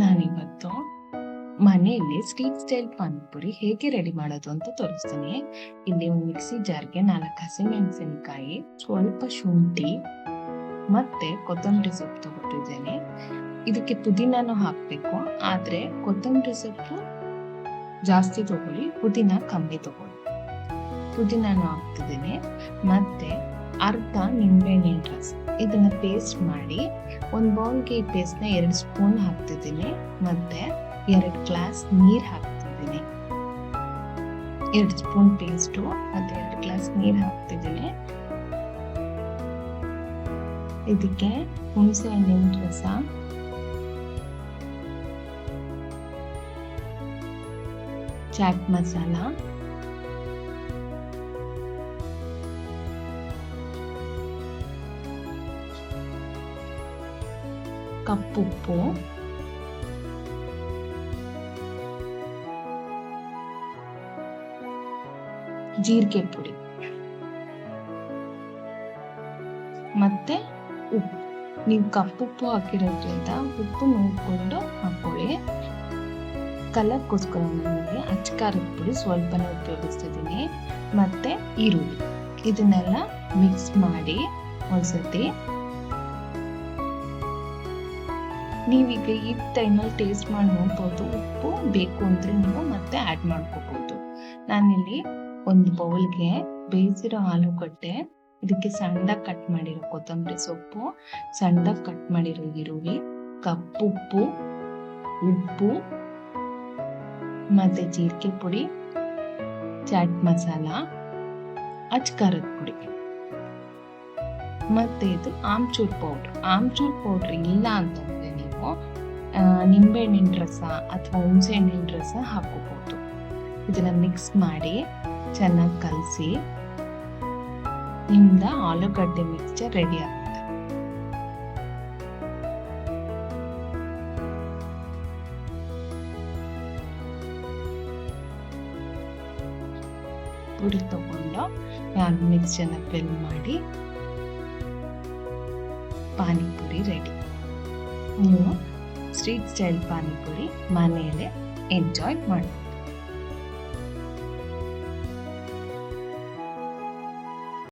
ನಾನಿವತ್ತು ಮನೆಯಲ್ಲಿ street style panipuri ಹೇಗೆ ರೆಡಿ ಮಾಡೋದು ಅಂತ ತೋರಿಸ್ತೀನಿ. ಇಲ್ಲಿ ಒಂದು ಮಿಕ್ಸಿ ಜಾರ್ಗೆ 4 ಹಸಿಮೆಣಸಿನಕಾಯಿ, ಸ್ವಲ್ಪ ಶುಂಠಿ ಮತ್ತೆ ಕೊತ್ತಂಬರಿ ಸೊಪ್ಪು ತಗೊಂಡಿದ್ದೇನೆ. ಇದಕ್ಕೆ ಪುದೀನಾನು ಹಾಕಬೇಕು, ಆದ್ರೆ ಕೊತ್ತಂಬರಿ ಸೊಪ್ಪು ಜಾಸ್ತಿ ತಗೊಳ್ಳಿ, ಪುದೀನ ಕಮ್ಮಿ ತಗೊಳ್ಳಿ. ಪುದೀನಾನು ಹಾಕ್ತಿದ್ದೇನೆ. ಮತ್ತೆ ಅರ್ಧ ನಿಂಬೆಹಣ್ಣಿನ ರಸ, ಇದನ್ನ ಪೇಸ್ಟ್ ಮಾಡಿ ಒಂದು ಬೌಲ್ಗೆ ಈ ಪೇಸ್ಟ್ನ 2 ಸ್ಪೂನ್ ಹಾಕ್ತಿದ್ದೀನಿ. ಮತ್ತೆ 2 ಗ್ಲಾಸ್ ನೀರು ಹಾಕ್ತಿದ್ದೀನಿ. 2 ಸ್ಪೂನ್ ಪೇಸ್ಟು ಮತ್ತೆ 2 ಗ್ಲಾಸ್ ನೀರು ಹಾಕ್ತಿದ್ದೀನಿ. ಇದಕ್ಕೆ ಹುಣಸೆ ಹಣ್ಣಿನ ರಸ, ಚಾಟ್ ಮಸಾಲ, ಕಪ್ಪುಪ್ಪು, ಜೀರಿಗೆ ಪುಡಿ ಮತ್ತೆ ಉಪ್ಪು. ನೀವು ಕಪ್ಪುಪ್ಪು ಹಾಕಿರೋದ್ರಿಂದ ಉಪ್ಪು ನೋಡ್ಕೊಂಡು ಹಾಕೊಳ್ಳಿ. ಕಲರ್ಗೋಸ್ಕರ ನನಗೆ ಅಚ್ಕಾರದ ಪುಡಿ ಸ್ವಲ್ಪನೇ ಉಪಯೋಗಿಸ್ತಿದ್ದೀನಿ. ಮತ್ತೆ ಈರುಳ್ಳಿ, ಇದನ್ನೆಲ್ಲ ಮಿಕ್ಸ್ ಮಾಡಿ ಒಂದ್ಸತಿ. ನೀವೀಗ ಈ ಟೈಮಲ್ಲಿ ಟೇಸ್ಟ್ ಮಾಡಿ ನೋಡ್ಬೋದು. ಉಪ್ಪು ಬೇಕು ಅಂದ್ರೆ ನೀವು ಮತ್ತೆ ಆ್ಯಡ್ ಮಾಡ್ಕೋಬಹುದು. ನಾನಿಲ್ಲಿ ಒಂದು ಬೌಲ್ಗೆ ಬೇಯಿಸಿರೋ ಆಲೂಗಡ್ಡೆ, ಇದಕ್ಕೆ ಸಣ್ಣದಾಗಿ ಕಟ್ ಮಾಡಿರೋ ಕೊತ್ತಂಬರಿ ಸೊಪ್ಪು, ಸಣ್ಣದಾಗಿ ಕಟ್ ಮಾಡಿರೋ ಈರುಳ್ಳಿ, ಕಪ್ಪುಪ್ಪು, ಉಪ್ಪು ಮತ್ತೆ ಜೀರಿಗೆ ಪುಡಿ, ಚಾಟ್ ಮಸಾಲ, ಅಚ್ಕಾರದ ಪುಡಿ ಮತ್ತೆ ಇದು ಆಮ್ಚೂರ್ ಪೌಡ್ರ್. ಆಮ್ಚೂರ್ ಪೌಡ್ರ್ ಇಲ್ಲ ಅಂತಂದ್ರೆ ನೀವು ನಿಂಬೆಹಣ್ಣಿನ ರಸ ಅಥವಾ ಹುಣಸೆ ಹಣ್ಣಿನ ರಸ ಹಾಕೋಬಹುದು. ಇದನ್ನ ಮಿಕ್ಸ್ ಮಾಡಿ ಚೆನ್ನಾಗಿ ಕಲಸಿ ನಿಮ್ದ ಆಲೂಗಡ್ಡೆ ಮಿಕ್ಸ್ಚರ್ ರೆಡಿ ಆಗುತ್ತೆ. ಪುಡಿ ತಗೊಂಡು ಮಿಕ್ಸ್ಚರ್ನ ಫಿಲ್ ಮಾಡಿ ಪಾನಿಪುರಿ ರೆಡಿ. ನೀವು ಸ್ಟ್ರೀಟ್ ಸ್ಟೈಲ್ ಪಾನಿಪುರಿ ಮನೆಯಲ್ಲೇ ಎಂಜಾಯ್ ಮಾಡಿ.